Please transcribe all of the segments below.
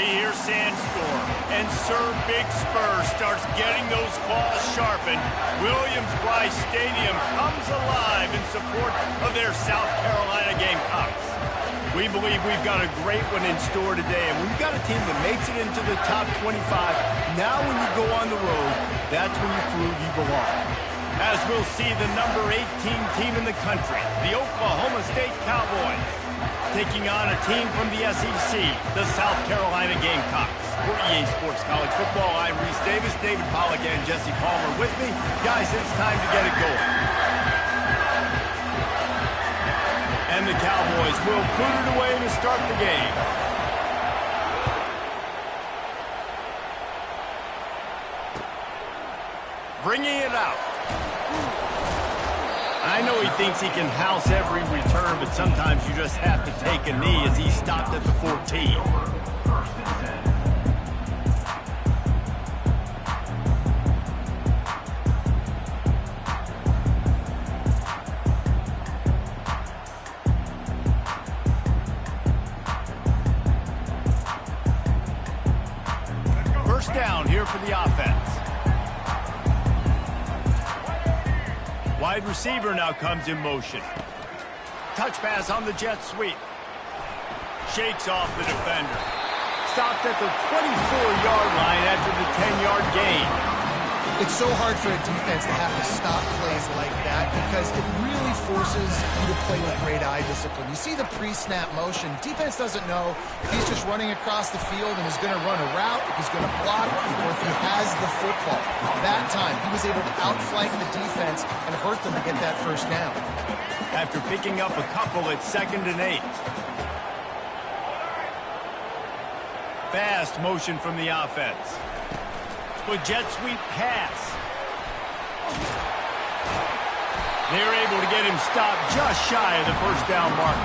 They hear Sandstorm, and Sir Big Spur starts getting those claws sharpened. Williams-Brice Stadium comes alive in support of their South Carolina Gamecocks. We believe we've got a great one in store today, and when you've got a team that makes it into the top 25, now when you go on the road, that's when you prove you belong. As we'll see the number 18 team in the country, the Oklahoma State Cowboys, taking on a team from the SEC, the South Carolina Gamecocks. For EA Sports College Football, I'm Reese Davis, David Pollack, and Jesse Palmer with me. Guys, it's time to get it going. And the Cowboys will put it away to start the game. Bringing it out. I know he thinks he can house every return, but sometimes you just have to take a knee as he stopped at the 14. First down here for the offense. Wide receiver now comes in motion. Touch pass on the jet sweep. Shakes off the defender. Stopped at the 24-yard line after the 10-yard gain. It's so hard for a defense to have to stop plays like that because it really forces you to play with great eye discipline. You see the pre-snap motion. Defense doesn't know if he's just running across the field and is going to run a route, if he's going to block, or if he has the football. That time, he was able to outflank the defense and hurt them to get that first down. After picking up a couple at 2nd and 8. Fast motion from the offense. With jet sweep pass. They're able to get him stopped just shy of the first down mark.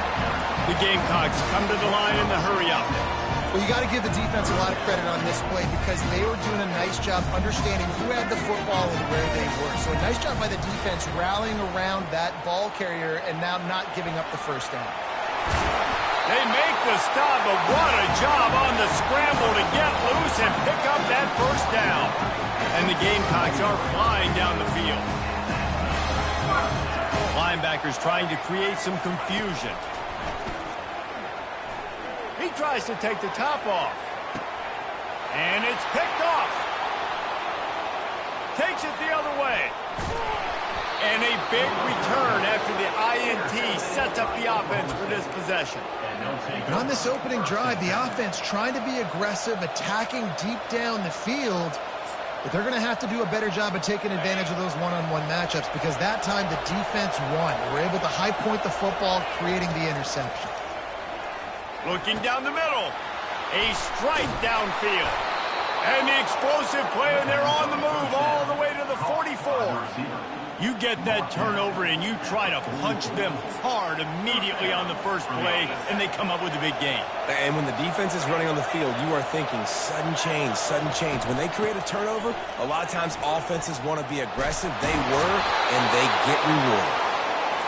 The Gamecocks come to the line in the hurry-up. Well, you got to give the defense a lot of credit on this play because they were doing a nice job understanding who had the football and where they were. So a nice job by the defense rallying around that ball carrier and now not giving up the first down. They make the stop, but what a job on the scramble to get loose and pick up that first down. And the Gamecocks are flying down the field. Linebackers trying to create some confusion. He tries to take the top off. And it's picked off. Takes it the other way. And a big return after the INT sets up the offense for this possession. And on this opening drive, the offense trying to be aggressive, attacking deep down the field. But they're going to have to do a better job of taking advantage of those one-on-one matchups because that time the defense won. They were able to high point the football, creating the interception. Looking down the middle. A strike downfield. And the explosive play, and they're on the move all the way to the 44. You get that turnover, and you try to punch them hard immediately on the first play, and they come up with a big gain. And when the defense is running on the field, you are thinking sudden change, sudden change. When they create a turnover, a lot of times offenses want to be aggressive. They were, and they get rewarded.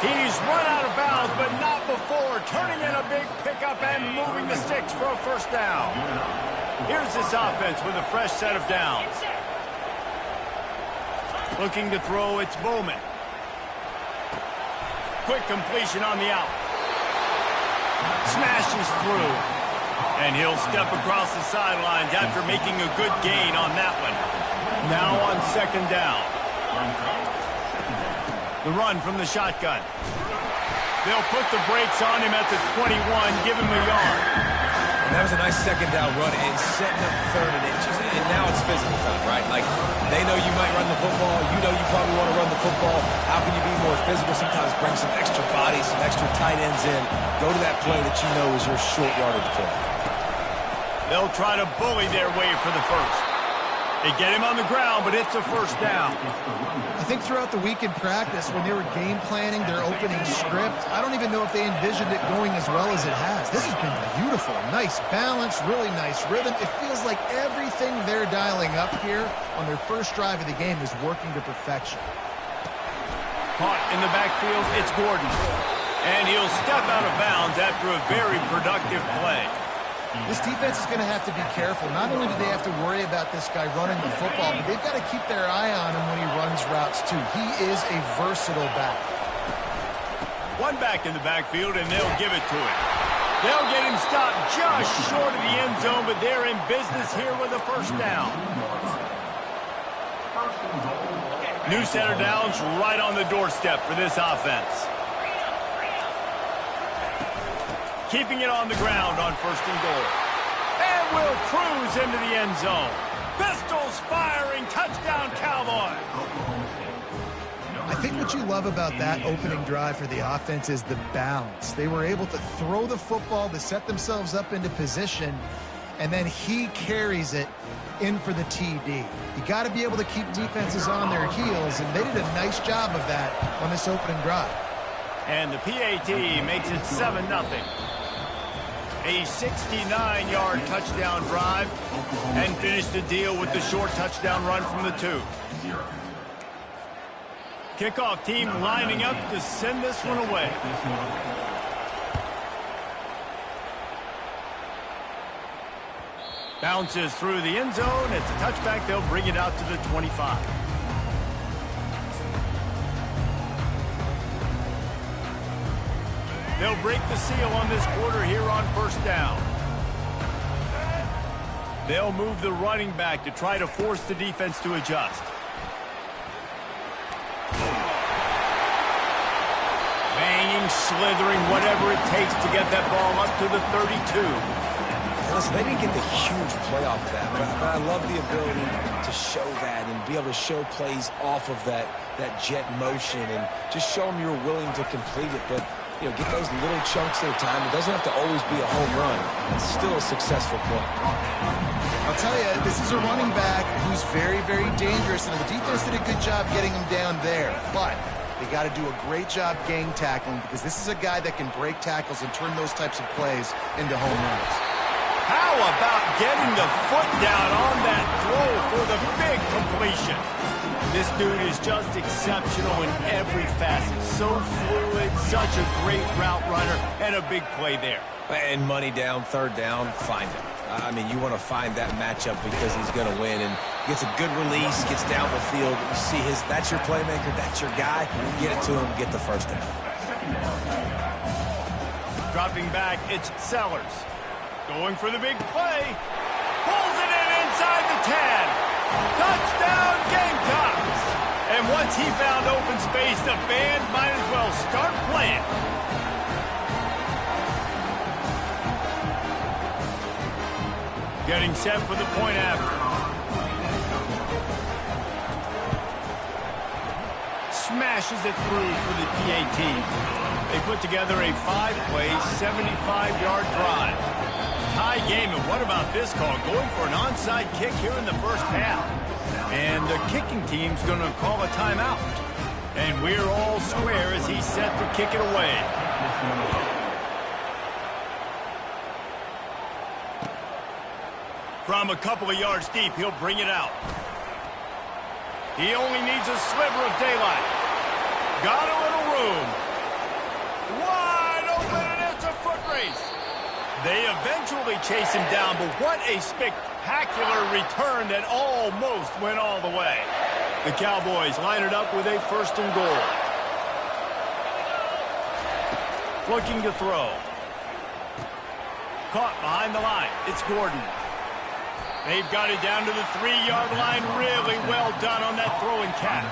He's run out of bounds, but not before, turning in a big pickup and moving the sticks for a first down. Here's this offense with a fresh set of downs. Looking to throw, it's Bowman. Quick completion on the out. Smashes through. And he'll step across the sidelines after making a good gain on that one. Now on 2nd down. The run from the shotgun. They'll put the brakes on him at the 21, give him a yard. And that was a nice 2nd down run and setting up 3rd and inches. And now it's physical time, right? Like, they know you might run the football. You know you probably want to run the football. How can you be more physical? Sometimes bring some extra bodies, some extra tight ends in. Go to that play that you know is your short yardage play. They'll try to bully their way for the first. They get him on the ground, but it's a first down. I think throughout the week in practice, when they were game planning their opening script, I don't even know if they envisioned it going as well as it has. This has been beautiful. Nice balance, really nice rhythm. It feels like everything they're dialing up here on their first drive of the game is working to perfection. Caught in the backfield, it's Gordon. And he'll step out of bounds after a very productive play. This defense is going to have to be careful. Not only do they have to worry about this guy running the football, but they've got to keep their eye on him when he runs routes too. He is a versatile back. One back in the backfield, and they'll give it to him. They'll get him stopped just short of the end zone, but they're in business here with a first down. New set of downs right on the doorstep for this offense. Keeping it on the ground on first and goal. And will cruise into the end zone. Pistols firing, touchdown Cowboy. I think what you love about that opening drive for the offense is the balance. They were able to throw the football to set themselves up into position, and then he carries it in for the TD. You got to be able to keep defenses on their heels, and they did a nice job of that on this opening drive. And the PAT makes it 7-0. A 69-yard touchdown drive, and finish the deal with the short touchdown run from the 2. Kickoff team lining up to send this one away. Bounces through the end zone. It's a touchback. They'll bring it out to the 25. They'll break the seal on this quarter here on first down. They'll move the running back to try to force the defense to adjust. Banging, slithering, whatever it takes to get that ball up to the 32. Listen, they didn't get the huge play off of that, but I love the ability to show that and be able to show plays off of that jet motion and just show them you're willing to complete it. But you know, get those little chunks at a time. It doesn't have to always be a home run. It's still a successful play. I'll tell you, this is a running back who's very, very dangerous, and the defense did a good job getting him down there. But they got to do a great job gang tackling, because this is a guy that can break tackles and turn those types of plays into home runs. How about getting the foot down on that throw for the big completion? This dude is just exceptional in every facet. So fluid, such a great route runner, and a big play there. And money down, third down, find him. I mean, you want to find that matchup because he's going to win, and gets a good release, gets down the field. You see that's your playmaker, that's your guy. Get it to him, get the first down. Dropping back, it's Sellers. Going for the big play. Pulls it in inside the 10. Touchdown Gamecocks! And once he found open space, the band might as well start playing. Getting set for the point after. Smashes it through for the PAT. They put together a 5-play, 75-yard drive. Tie game, and what about this call? Going for an onside kick here in the first half. And the kicking team's going to call a timeout. And we're all square as he's set to kick it away. From a couple of yards deep, he'll bring it out. He only needs a sliver of daylight. Got a little room. Wide open, and it's a foot race. They eventually chase him down, but what a spectacular return that almost went all the way. The Cowboys line it up with a first and goal. Looking to throw. Caught behind the line. It's Gordon. They've got it down to the 3-yard line. Really well done on that throw and catch.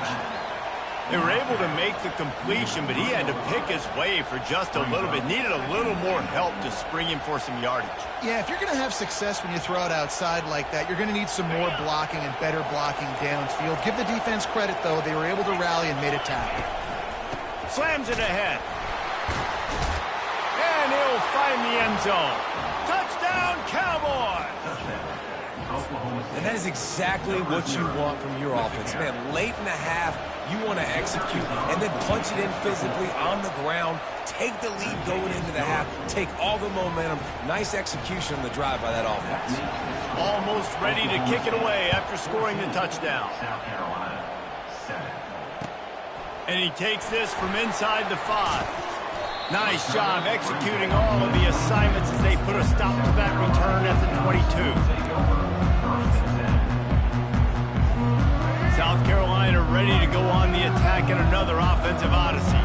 They were able to make the completion, but he had to pick his way for just a little bit. Needed a little more help to spring him for some yardage. Yeah, if you're going to have success when you throw it outside like that, you're going to need some more blocking and better blocking downfield. Give the defense credit, though. They were able to rally and made a tackle. Slams it ahead. And he'll find the end zone. Touchdown, Cowboys! And that is exactly what you want from your offense. Man, late in the half, you want to execute and then punch it in physically on the ground, take the lead going into the half, take all the momentum. Nice execution on the drive by that offense. Almost ready to kick it away after scoring the touchdown. And he takes this from inside the 5. Nice job executing all of the assignments as they put a stop to that return at the 22. South Carolina ready to go on the attack in another offensive odyssey.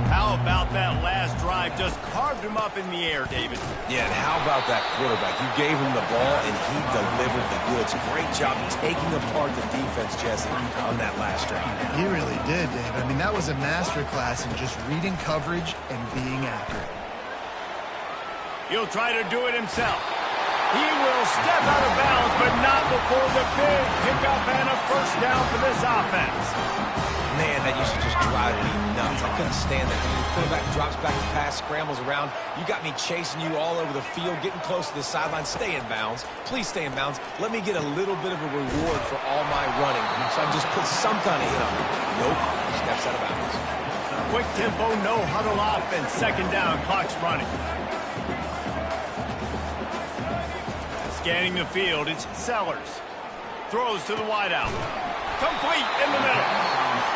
How about that last drive? Just carved him up in the air, David. Yeah, and how about that quarterback? You gave him the ball, and he delivered the goods. Great job taking apart the defense, Jesse, on that last drive. He really did, Dave. I mean, that was a masterclass in just reading coverage and being accurate. He'll try to do it himself. He will step out of bounds, but not before the big pickup and a first down for this offense. Man, that used to just drive me nuts. I couldn't stand that. The quarterback drops back to pass, scrambles around. You got me chasing you all over the field, getting close to the sideline. Stay in bounds. Please stay in bounds. Let me get a little bit of a reward for all my running, so I can just put some kind of hit on him. Nope, steps out of bounds. Quick tempo, no huddle offense. Second down, clock's running. Scanning the field, it's Sellers. Throws to the wideout. Complete in the middle.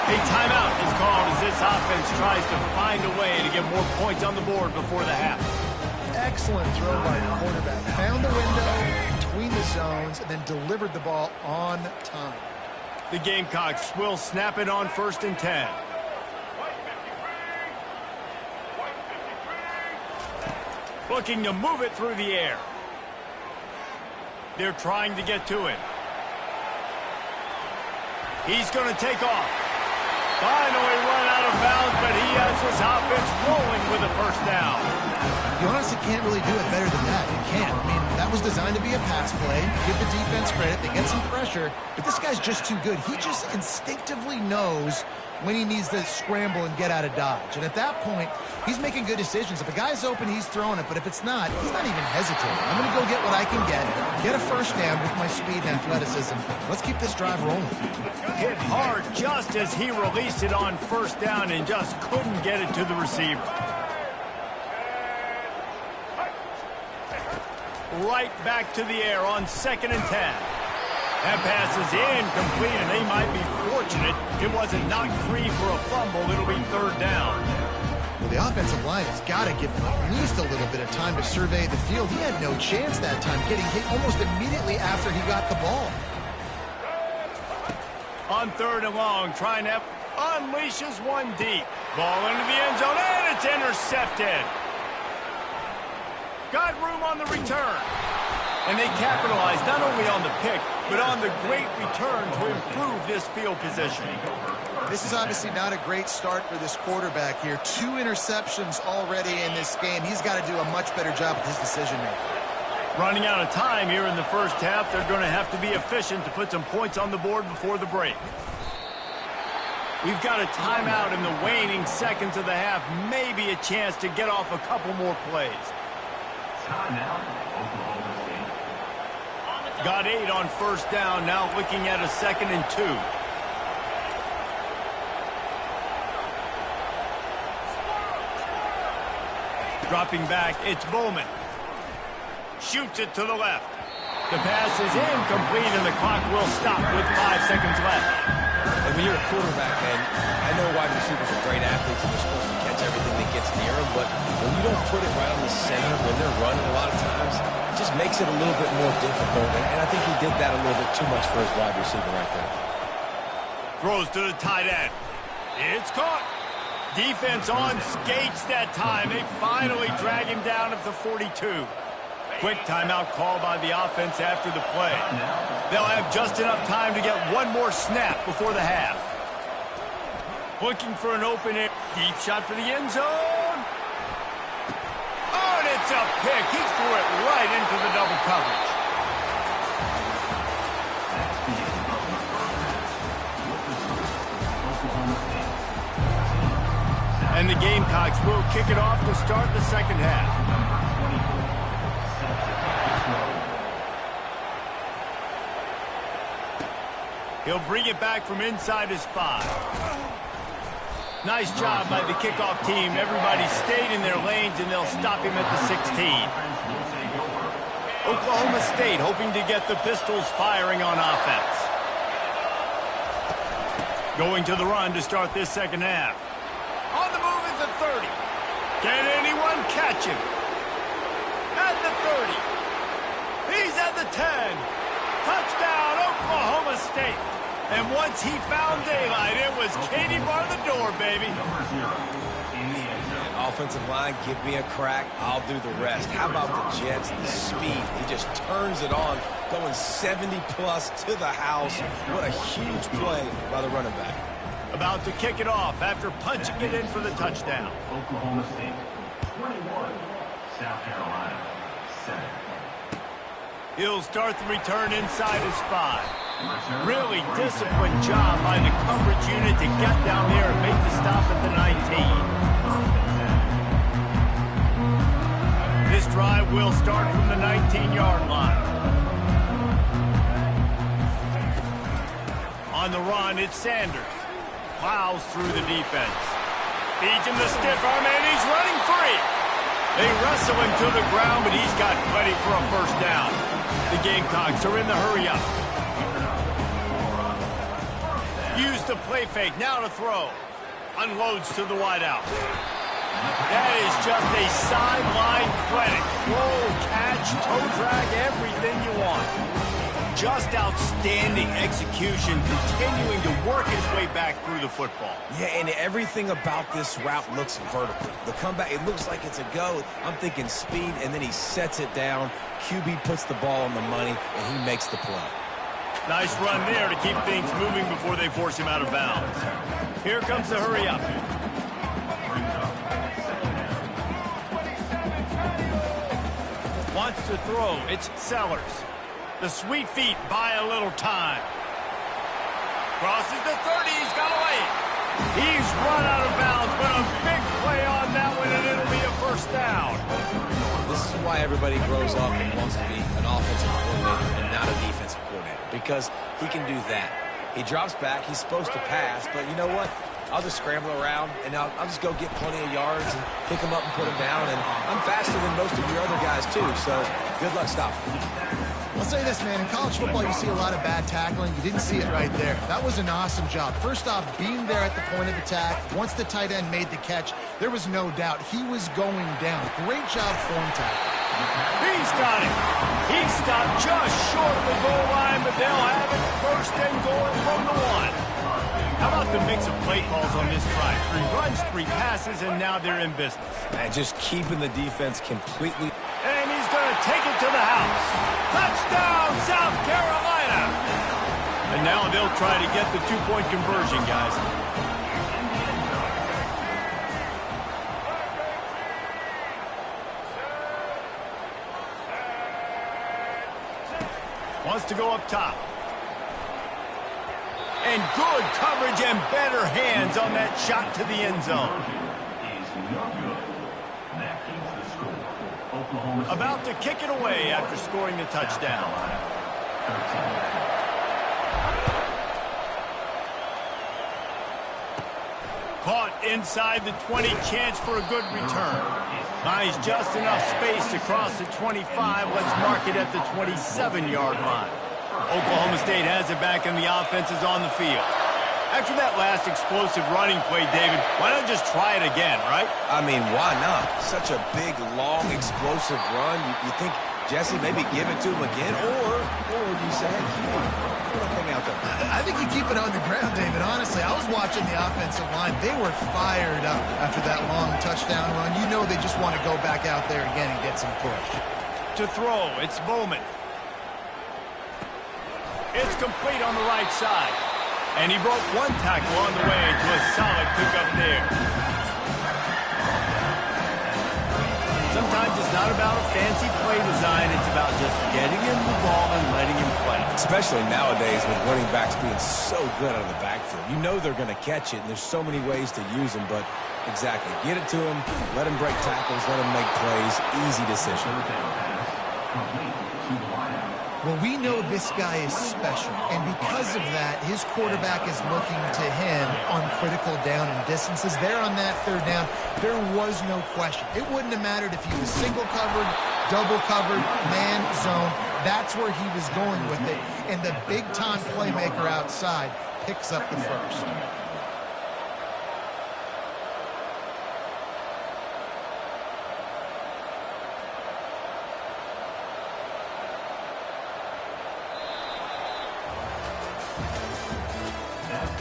A timeout is called as this offense tries to find a way to get more points on the board before the half. Excellent throw by the quarterback. Found the window between the zones and then delivered the ball on time. The Gamecocks will snap it on 1st and 10. Looking to move it through the air. They're trying to get to it. He's going to take off. Finally run out of bounds, but he has his offense rolling with a first down. You honestly can't really do it better than that. You can't. I mean, that was designed to be a pass play. Give the defense credit. They get some pressure, but this guy's just too good. He just instinctively knows when he needs to scramble and get out of dodge. And at that point, he's making good decisions. If a guy's open, he's throwing it. But if it's not, he's not even hesitating. I'm going to go get what I can get a first down with my speed and athleticism. Let's keep this drive rolling. Hit hard just as he released it on first down and just couldn't get it to the receiver. Right back to the air on 2nd and 10. That pass is incomplete, and they might be fortunate it wasn't knocked free for a fumble. It'll be 3rd down. Well, the offensive line has got to give him at least a little bit of time to survey the field. He had no chance that time, getting hit almost immediately after he got the ball. On 3rd and long, trying to unleashes one deep. Ball into the end zone, and it's intercepted. Got room on the return. And they capitalized not only on the pick, but on the great return to improve this field position. This is obviously not a great start for this quarterback here. 2 interceptions already in this game. He's got to do a much better job with his decision-making. Running out of time here in the first half, they're going to have to be efficient to put some points on the board before the break. We've got a timeout in the waning seconds of the half. Maybe a chance to get off a couple more plays. Timeout, Oklahoma State. Got 8 on first down, now looking at a 2nd and 2. Dropping back, it's Bowman. Shoots it to the left. The pass is incomplete, and the clock will stop with 5 seconds left. And when you're a quarterback, man, I know wide receivers are great athletes and they're supposed to catch everything that gets near them, but when you don't put it right on the center when they're running a lot of times, it just makes it a little bit more difficult. And I think he did that a little bit too much for his wide receiver right there. Throws to the tight end. It's caught. Defense on skates that time. They finally drag him down at the 42. Quick timeout call by the offense after the play. They'll have just enough time to get one more snap before the half. Looking for an open air. Deep shot for the end zone. Oh, and it's a pick. He threw it right into the double coverage. And the Gamecocks will kick it off to start the second half. He'll bring it back from inside his 5. Nice job by the kickoff team. Everybody stayed in their lanes, and they'll stop him at the 16. Oklahoma State hoping to get the Pistols firing on offense. Going to the run to start this second half. On the move is the 30. Can anyone catch him? At the 30. He's at the 10. Touchdown, Oklahoma State. And once he found daylight, it was Katie bar the door, baby. Number 0 in the end zone. Offensive line, give me a crack. I'll do the rest. How about the Jets, the speed? He just turns it on, going 70-plus to the house. What a huge play by the running back. About to kick it off after punching it in for the touchdown. Oklahoma State 21, South Carolina 7. He'll start the return inside his 5. Really disciplined job by the coverage unit to get down there and make the stop at the 19. This drive will start from the 19-yard line. On the run, it's Sanders. Plows through the defense. Feeds him the stiff arm, and he's running free. They wrestle him to the ground, but he's got plenty for a first down. The Gamecocks are in the hurry-up. Use the play fake, now to throw. Unloads to the wideout. That is just a sideline clinic. Roll, catch, toe drag, everything you want. Just outstanding execution, continuing to work his way back through the football. Yeah, and everything about this route looks vertical. The comeback, it looks like it's a go. I'm thinking speed, and then he sets it down. QB puts the ball on the money, and he makes the play. Nice run there to keep things moving before they force him out of bounds. Here comes the hurry-up. Wants to throw. It's Sellers. The sweet feet buy a little time. Crosses the 30. He's got away. He's run out of bounds, but a big play on that one, and it'll be a first down. This is why everybody grows up and wants to be an offensive coordinator and not a defensive coordinator, because he can do that. He drops back. He's supposed to pass, but you know what? I'll just scramble around, and I'll just go get plenty of yards and pick him up and put him down, and I'm faster than most of your other guys, too, so good luck stopping him. I'll say this, man. In college football, you see a lot of bad tackling. You didn't see it right there. That was an awesome job. First off, being there at the point of attack. Once the tight end made the catch, there was no doubt he was going down. Great job form tackle. He's got it. He stopped just short of the goal line, but they'll have it first and goal from the 1. How about the mix of play calls on this drive? 3 runs, 3 passes, and now they're in business. And just keeping the defense completely. And he's going to take it to the house. Touchdown, South Carolina. And now they'll try to get the 2-point conversion, guys. Wants to go up top. And good coverage and better hands on that shot to the end zone. About to kick it away after scoring the touchdown. Caught inside the 20, chance for a good return. Buys just enough space to cross the 25. Let's mark it at the 27-yard line. Oklahoma State has it back and the offense is on the field. After that last explosive running play, David, why not just try it again, right? I mean, why not? Such a big, long, explosive run. You think, Jesse, maybe give it to him again? Or would you say, hey, keep that thing out there? I think you keep it on the ground, David. Honestly, I was watching the offensive line. They were fired up after that long touchdown run. You know they just want to go back out there again and get some push. To throw, it's Bowman. It's complete on the right side. And he broke one tackle on the way to a solid pickup there. Sometimes it's not about a fancy play design. It's about just getting him the ball and letting him play. Especially nowadays with running backs being so good out of the backfield. You know they're going to catch it, and there's so many ways to use them. But exactly, get it to him, let him break tackles, let him make plays. Easy decision. Well, we know this guy is special, and because of that, his quarterback is looking to him on critical down and distances. There on that third down, there was no question. It wouldn't have mattered if he was single covered, double covered, man, zone. That's where he was going with it, and the big-time playmaker outside picks up the first.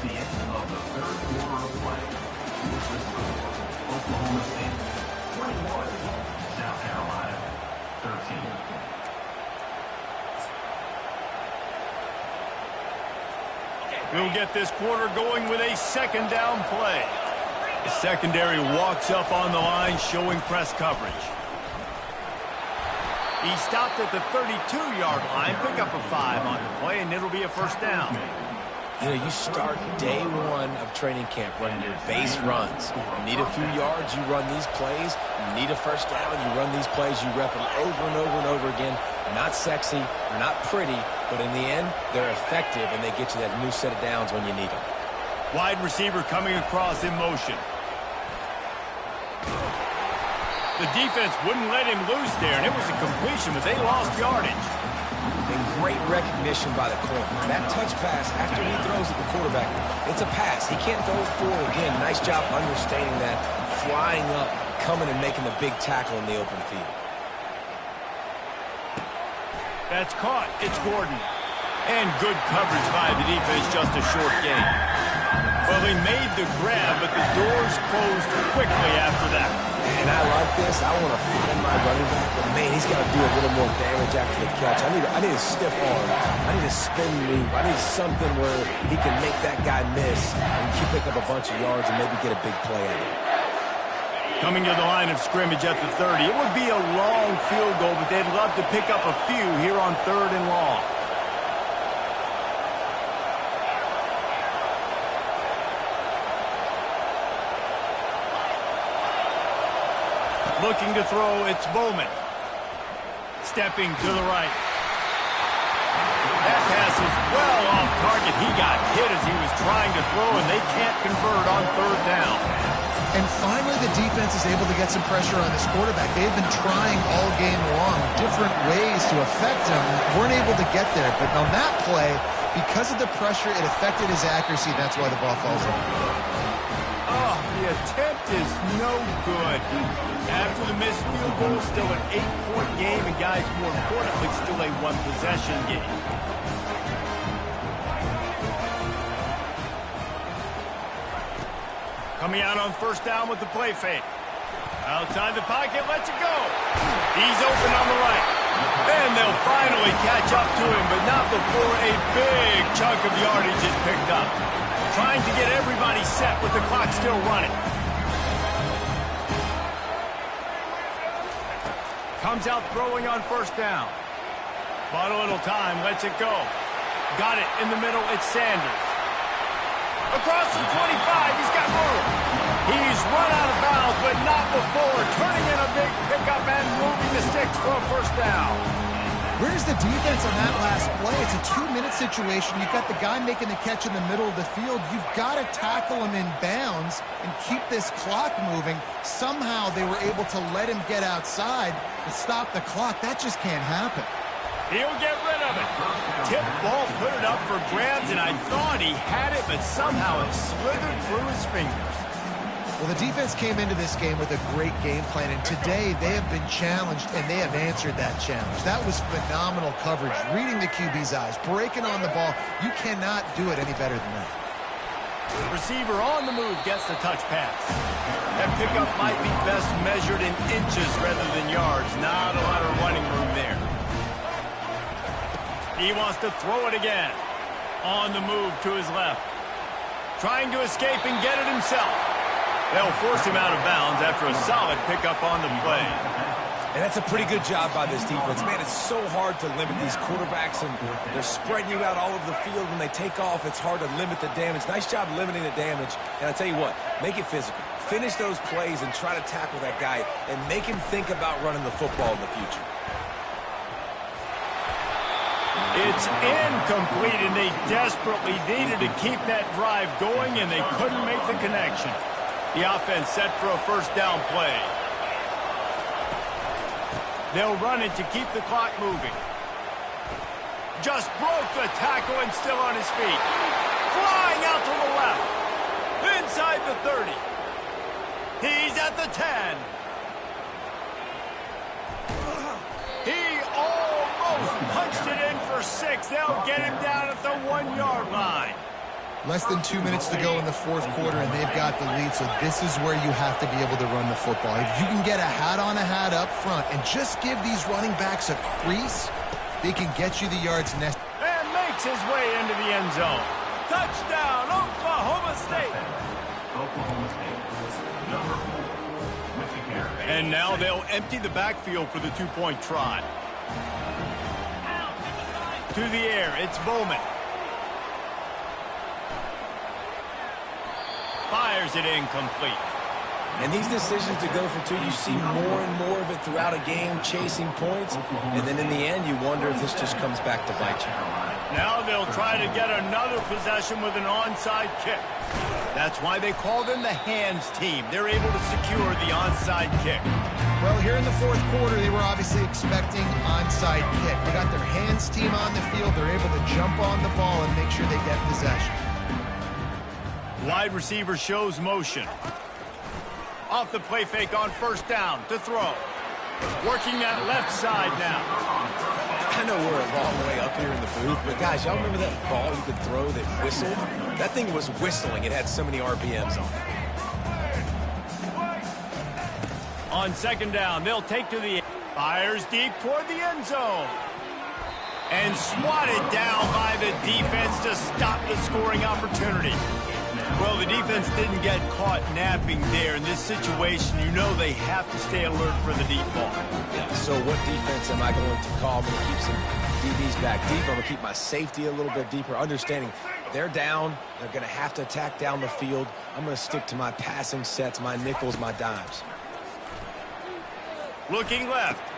the end of the third quarter of play. The score, Oklahoma State 21, South Carolina 13. We'll get this quarter going with a second down play. The secondary walks up on the line, showing press coverage. He stopped at the 32-yard line, pick up a 5 on the play, and it'll be a first down. You know, you start day one of training camp running your base runs. You need a few yards, you run these plays. You need a first down, you run these plays. You rep them over and over and over again. They're not sexy, they're not pretty, but in the end, they're effective, and they get you that new set of downs when you need them. Wide receiver coming across in motion. The defense wouldn't let him loose there, and it was a completion, but they lost yardage. And great recognition by the corner. That touch pass, after he throws at the quarterback, it's a pass. He can't throw it forward again. Nice job understanding that, flying up, coming and making the big tackle in the open field. That's caught. It's Gordon. And good coverage by the defense, just a short gain. Well, he made the grab, but the doors closed quickly after that. And I like this. I want to find my running back, but man, he's got to do a little more damage after the catch. I need a stiff arm. I need a spin move. I need something where he can make that guy miss and keep pick up a bunch of yards and maybe get a big play out of it. Coming to the line of scrimmage at the 30. It would be a long field goal, but they'd love to pick up a few here on 3rd and long. Looking to throw, it's Bowman. Stepping to the right. That pass is well off target. He got hit as he was trying to throw, and they can't convert on 3rd down. And finally, the defense is able to get some pressure on this quarterback. They've been trying all game long different ways to affect him. Weren't able to get there. But on that play, because of the pressure, it affected his accuracy. That's why the ball falls in. Oh, the attempt is no good. After the missed field goal, still an 8-point game, and guys, more importantly, still a 1-possession game. Coming out on 1st down with the play fake. Outside the pocket, lets it go. He's open on the right. And they'll finally catch up to him, but not before a big chunk of yardage is picked up. Trying to get everybody set with the clock still running. Comes out throwing on 1st down. Bought a little time, lets it go. Got it in the middle, it's Sanders. Across the 25, he's got room. He's run out of bounds, but not before turning in a big pickup and moving the sticks for a 1st down. Where's the defense on that last play? It's a 2-minute situation. You've got the guy making the catch in the middle of the field. You've got to tackle him in bounds and keep this clock moving. Somehow they were able to let him get outside and stop the clock. That just can't happen. He'll get rid of it. Tip ball, put it up for grabs, and I thought he had it, but somehow it slithered through his fingers. Well, the defense came into this game with a great game plan, and today they have been challenged, and they have answered that challenge. That was phenomenal coverage, reading the QB's eyes, breaking on the ball. You cannot do it any better than that. Receiver on the move gets the touch pass. That pickup might be best measured in inches rather than yards. Not a lot of running room there. He wants to throw it again. On the move to his left. Trying to escape and get it himself. They'll force him out of bounds after a solid pickup on the play. And that's a pretty good job by this defense. Man, it's so hard to limit these quarterbacks, and they're spreading you out all over the field. When they take off, it's hard to limit the damage. Nice job limiting the damage. And I tell you what, make it physical. Finish those plays and try to tackle that guy and make him think about running the football in the future. It's incomplete, and they desperately needed to keep that drive going, and they couldn't make the connection. The offense set for a 1st down play. They'll run it to keep the clock moving. Just broke the tackle and still on his feet. Flying out to the left. Inside the 30. He's at the 10. He almost punched it in for 6. They'll get him down at the 1-yard line. Less than 2 minutes to go in the fourth quarter, and they've got the lead, so this is where you have to be able to run the football. If you can get a hat-on-a-hat up front and just give these running backs a crease, they can get you the yards necessary. And makes his way into the end zone. Touchdown, Oklahoma State. Oklahoma State, number 4, with the carry. And now they'll empty the backfield for the two-point try. To the air, it's Bowman. Fires it incomplete. And these decisions to go for two, you see more and more of it throughout a game, chasing points. And then in the end, you wonder if this just comes back to bite you. Now they'll try to get another possession with an onside kick. That's why they call them the hands team. They're able to secure the onside kick. Well, here in the fourth quarter, they were obviously expecting onside kick. They got their hands team on the field. They're able to jump on the ball and make sure they get possession. Wide receiver shows motion. Off the play fake on first down to throw. Working that left side now. I know we're a long way up here in the booth, but guys, y'all remember that ball you could throw that whistled? That thing was whistling. It had so many RPMs on it. On second down, they'll take to the fires deep toward the end zone. And swatted down by the defense to stop the scoring opportunity. Well, the defense didn't get caught napping there. In this situation, you know they have to stay alert for the deep ball. Yeah, so what defense am I going to call? I'm going to keep some DBs back deep. I'm going to keep my safety a little bit deeper, understanding they're down. They're going to have to attack down the field. I'm going to stick to my passing sets, my nickels, my dimes. Looking left.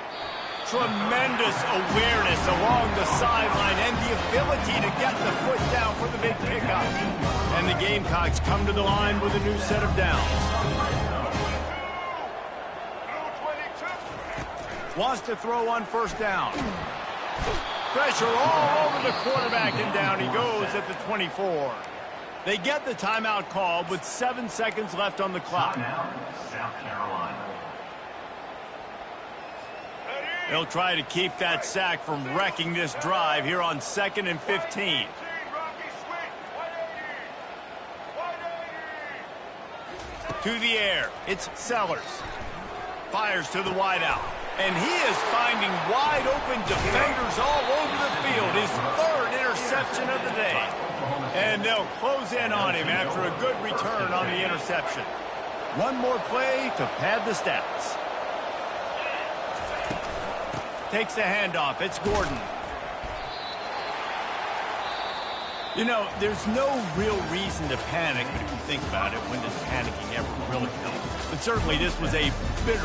Tremendous awareness along the sideline and the ability to get the foot down for the big pickup. And the Gamecocks come to the line with a new set of downs. Wants to throw on first down. Pressure all over the quarterback, and down he goes at the 24. They get the timeout called with 7 seconds left on the clock. Now, South Carolina. They'll try to keep that sack from wrecking this drive here on 2nd and 15. To the air, it's Sellers. Fires to the wideout. And he is finding wide open defenders all over the field. His 3rd interception of the day. And they'll close in on him after a good return on the interception. One more play to pad the stats. Takes the handoff. It's Gordon. You know, there's no real reason to panic, but if you think about it, when does panicking ever really help? But certainly this was a bitterly